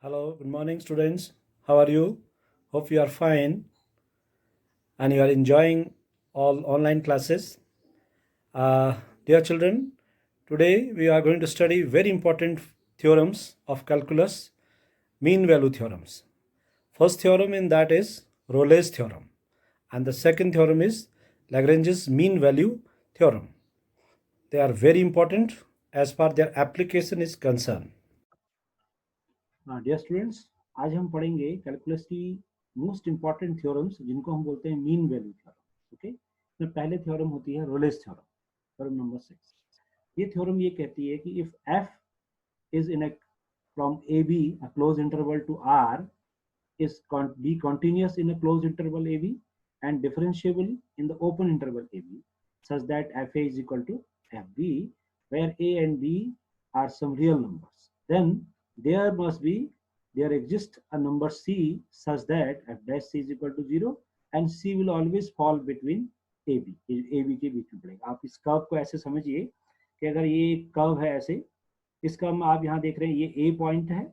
Hello, good morning, students. How are you? Hope you are fine and you are enjoying all online classes. Dear children, today we are going to study very important theorems of calculus, mean value theorems. First theorem in that is Rolle's theorem, and the second theorem is Lagrange's mean value theorem. They are very important as far their application is concerned. Dear students, आज हम पढ़ेंगे calculus की most important theorems जिनको हम बोलते हैं mean value theorem. Okay, इसमें पहले थ्योरम होती है रोलेस थ्योरम, थ्योरम नंबर 6। ये थ्योरम ये कहती है कि if F is in a from AB a closed interval to R is be continuous in a closed interval AB and differentiable in the open interval AB such that FA is equal to FB where A and B are some real numbers, then there exists a number C such that f dash C is equal to 0 and C will always fall between AB के बीच में पड़ेगा। आप इस curve को ऐसे समझिए कि अगर ये एक कर्व है ऐसे, इस कर्व में आप यहाँ देख रहे हैं ये A पॉइंट है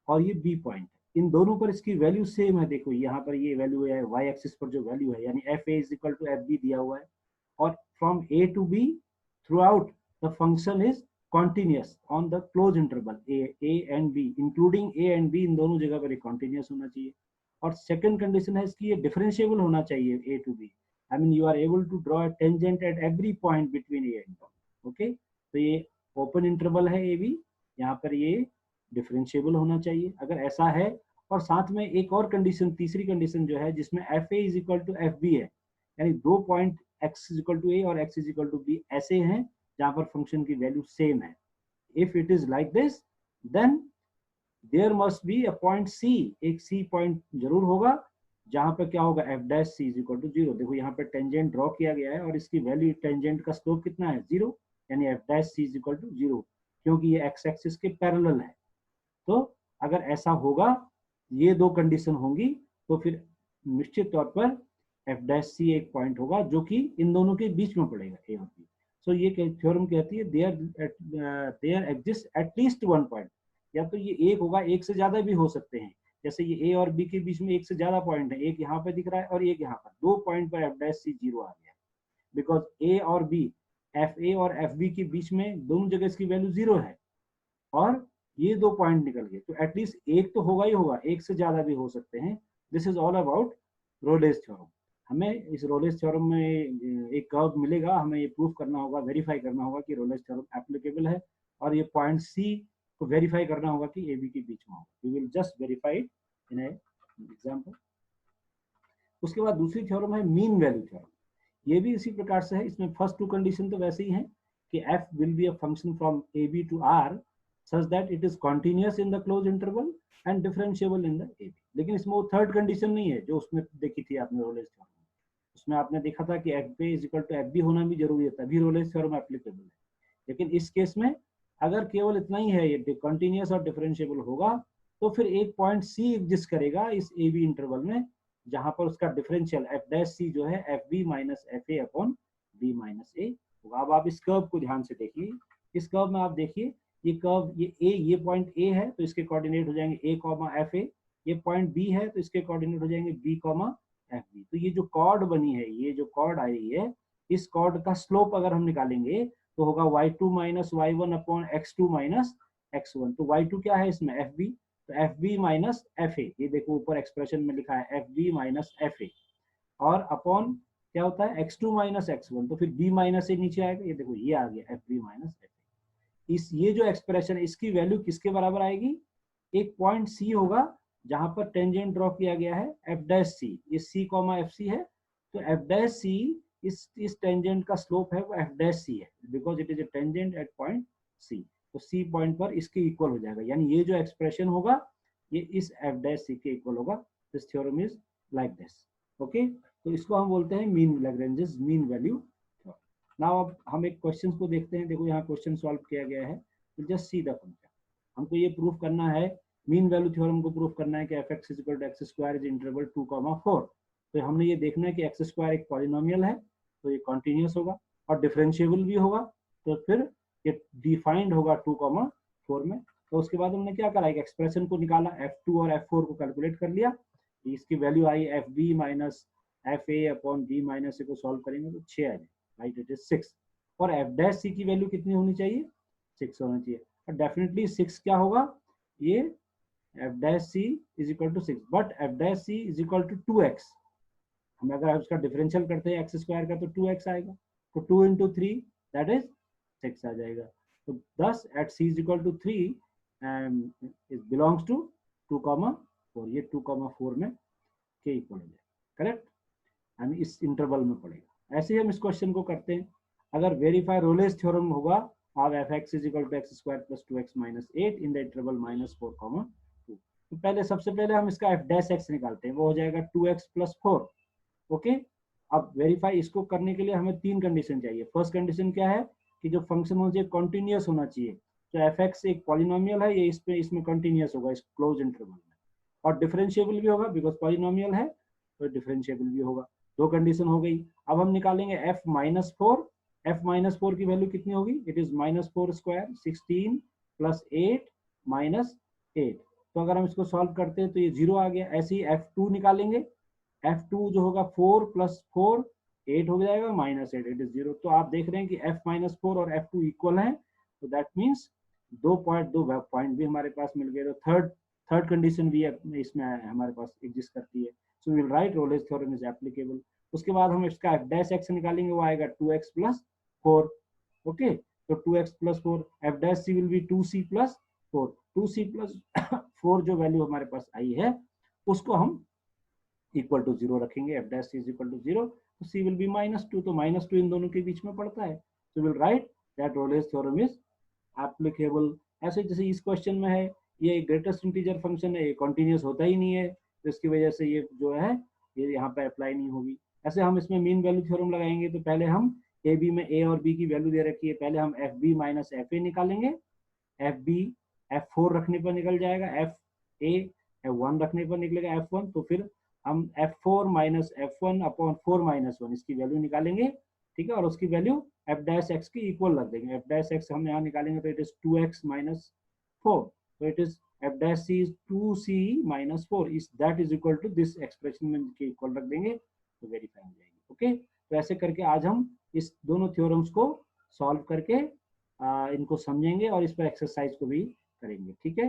और ये B पॉइंट है, इन दोनों पर इसकी वैल्यू सेम है। देखो यहाँ पर ये वैल्यू है y एक्सिस पर जो वैल्यू है यानी F A is equal to F B दिया हुआ है और from A to B throughout the function is continuous on the close interval A and B, including A and B, इन दोनों जगह पर ये कॉन्टिन्यूस होना चाहिए। और सेकंड कंडीशन है इसकी ये डिफरेंशिएबल होना चाहिए A to B, I mean you are able to draw a tangent at every point between A and B. Okay, तो ये ओपन इंटरवल है ए बी, यहाँ पर ये डिफरेंशिएबल होना चाहिए। अगर ऐसा है और साथ में एक और कंडीशन, तीसरी कंडीशन जो है जिसमें F A is equal to F B है, यानी दो point X is equal to A और X is equal to B ऐसे हैं जहां पर फंक्शन की वैल्यू सेम है। If it is like this then there must be a point C, एक सी पॉइंट जरूर होगा जहां पर क्या होगा F dash C is equal to 0। देखो यहाँ पर टेंजेंट ड्रॉ किया गया है और इसकी वैल्यू टेंजेंट का स्लोप कितना है 0, यानी F dash C is equal to 0, क्योंकि ये एक्स एक्सिस के पैरेलल है। तो अगर ऐसा होगा, ये दो कंडीशन होंगी, तो फिर निश्चित तौर पर एफ डैश सी एक पॉइंट होगा जो कि इन दोनों के बीच में पड़ेगा ए और बी। सो ये थ्योरम कहती है there exist at least one point, या तो ये एक होगा, एक से ज्यादा भी हो सकते हैं, जैसे ये ए और बी के बीच में एक से ज्यादा पॉइंट है, एक यहाँ पे दिख रहा है और एक यहाँ पर, दो पॉइंट पर एफ डैश सी 0 आ गया, बिकॉज ए और बी, एफ ए और एफ बी के बीच में दोनों जगह इसकी वैल्यू 0 है और ये दो पॉइंट निकल गए, तो एटलीस्ट एक तो होगा ही होगा, एक से ज्यादा भी हो सकते हैं। This is all about Rolle's theorem. हमें इस रोलेस थ्योरम में एक कर्व मिलेगा, हमें ये प्रूफ करना होगा, वेरीफाई करना होगा कि रोलेस थ्योरम एप्लीकेबल है, और ये पॉइंट सी को वेरीफाई करना होगा कि ए बी के बीच में हो। We will just verify it in example. उसके बाद दूसरी थ्योरम है मीन वैल्यू थ्योरम। ये भी इसी प्रकार से है, इसमें फर्स्ट टू कंडीशन तो वैसे ही है कि f will be a function from AB to R such that it is continuous in the closed interval and differentiable in the AB। लेकिन इसमें वो थर्ड कंडीशन नहीं है जो उसमें देखी थी आपने रोलेस थ्योरम में। उसमें आपने देखा था कि F A is equal to F B होना भी जरूरी है, तभी रोलेस थ्योरम एप्लीकेबल है। लेकिन इस केस में अगर केवल इतना ही है, ये कंटिन्यूस और डिफरेंशिएबल होगा, तो फिर एक पॉइंट सी एग्जिस्ट करेगा इस ए बी इंटरवल में, जहां पर उसका डिफरेंशियल एफ डैश सी जो है F B minus F A upon B minus A होगा। अब आप इस कर्व को ध्यान से देखिए, इस कर्व में आप देखिए ये कर्व, ये पॉइंट ए है तो इसके कोऑर्डिनेट हो जाएंगे ए कॉमा एफ ए, ये पॉइंट बी है तो इसके कोऑर्डिनेट हो जाएंगे बी कॉमा एफ बी। तो ये जो कॉर्ड बनी है, ये जो कॉर्ड आई है, इस कॉर्ड का स्लोप अगर हम निकालेंगे तो होगा y2 minus y1 upon x2 minus x1। तो y2 क्या है इसमें एफ बी, तो F B minus F A, ये देखो ऊपर एक्सप्रेशन में लिखा है F B minus F A, और अपॉन क्या होता है x2 माइनस x1, तो फिर b माइनस ए नीचे आएगा, ये देखो ये आ गया F B minus F A. इस ये जो एक्सप्रेशन, इसकी वैल्यू किसके बराबर आएगी, एक पॉइंट सी होगा जहां पर टेंजेंट ड्रॉ किया गया है एफ डैश सी, ये सी कॉमा एफ सी है, तो एफ डैश सी इस टेंजेंट का स्लोप है वो एफ डैश सी है, because it is a tangent at point C, तो सी पॉइंट पर इसके इक्वल हो जाएगा, यानी ये जो एक्सप्रेशन होगा ये इस एफ डैश सी के इक्वल होगा। This theorem is like this. Okay, तो इसको हम बोलते हैं mean Lagrange's mean value theorem. Now अब हम एक क्वेश्चन को देखते हैं। देखो यहाँ क्वेश्चन सॉल्व किया गया है, तो जस्ट सी द फंक्शन। हमको ये प्रूफ करना है, मीन वैल्यू थ्योरम को प्रूफ करना है कि F X is equal to X square is interval 2,4। तो हमने ये देखना है कि एक्स स्क्वायर एक पॉलिनोमियल है, तो ये कॉन्टिन्यूस होगा और डिफरेंशिएबल भी होगा, तो फिर ये डिफाइंड होगा 2,4 में। तो उसके बाद हमने क्या करा, एक एक्सप्रेशन को निकाला, F2 और F4 को कैलकुलेट कर लिया, इसकी वैल्यू आई FB minus FA upon B minus A को सॉल्व करेंगे तो 6 आ जाए, राइट, इट इज 6। और F' की वैल्यू कितनी होनी चाहिए, 6 होना चाहिए, और डेफिनेटली 6 क्या होगा, ये F' is equal to 6, but F' is equal to 2x। हम अगर उसका डिफरेंशियल करते हैं x स्क्वायर का तो 2x आएगा, तो 2 इंटू 3 दैट इज 6 आ जाएगा। तो thus at c is equal to 3 and it belongs to 2,4, ये 2,4 में के इक्वल हो जाएगा, करेक्ट, यानी इस इंटरवल में पड़ेगा। ऐसे ही हम इस क्वेश्चन को करते हैं। अगर वेरीफाई रोलेस थ्योरम होगा, आप fx is equal to x square plus 2x minus 8 in the interval minus 4, 2। तो पहले सबसे पहले हम इसका f' निकालते हैं, वो हो जाएगा 2x plus 4, ओके। अब वेरीफाई इसको करने के लिए हमें 3 कंडीशन चाहिए। फर्स्ट कंडीशन क्या है कि जो फंक्शन मुझे कॉन्टिन्यूअस होना चाहिए, तो fx एक पॉलिनोमियल है, ये इसमें कॉन्टिन्यूअस होगा इस क्लोज इंटरवल में, और डिफरेंशिएबल भी होगा, बिकॉज पॉलिनोमियल है तो डिफरेंशिएबल भी होगा। 2 कंडीशन हो गई। अब हम निकालेंगे f-4 की वैल्यू कितनी होगी, it is -4 square 16 plus 8 minus 8। तो अगर हम इसको सॉल्व करते हैं तो ये 0 आ गया। ऐसे ही f2 निकालेंगे, f2 जो होगा 4 प्लस 4 8 हो जाएगा माइनस 8, इट इज 0। तो आप देख रहे हैं कि f-4 और f2 इक्वल हैं, तो दैट मीन्स 2 पॉइंट भी हमारे पास मिल गए। तो थर्ड कंडीशन भी इसमें हमारे पास एग्जिस्ट करती है। So will write Rolle's theorem is applicable. उसके बाद हम इसका f' निकालेंगे, वो आएगा 2x प्लस 4, ओके। तो 2x plus 4, f' will be 2c plus 4, 2c plus 4 जो वैल्यू हमारे पास आई है उसको हम इक्वल टू 0 रखेंगे, f' इज इक्वल टू 0, तो c विल बी -2, तो -2 इन दोनों के बीच में पड़ता है। तो will write that Rolle's theorem is applicable. ऐसे जैसे इस क्वेश्चन में है, ये ग्रेटेस्ट इंटीजर फंक्शन है, ये कॉन्टिन्यूस होता ही नहीं है, तो इसकी वजह से ये जो है ये यहाँ पे अप्लाई नहीं होगी। ऐसे हम इसमें मीन वैल्यू थ्योरम लगाएंगे, तो पहले हम ए बी में a और b की वैल्यू दे रखी है, पहले हम fb माइनस fa निकालेंगे, fb f4 रखने पर निकल जाएगा, fa f1 रखने पर निकलेगा f1, तो फिर हम f4 minus f1 upon 4 minus 1 इसकी वैल्यू निकालेंगे, ठीक है, और उसकी वैल्यू f' की इक्वल रख देंगे। f' हम यहाँ निकालेंगे तो इट इज 2x माइनस 4, तो it is f' is 2c minus 4 is that is equal to this expression में के इक्वल रख देंगे, तो वेरीफाई हो जाएगी, ओके। तो ऐसे करके आज हम इस दोनों थ्योरम्स को सॉल्व करके इनको समझेंगे और इस पर एक्सरसाइज को भी करेंगे, ठीक है।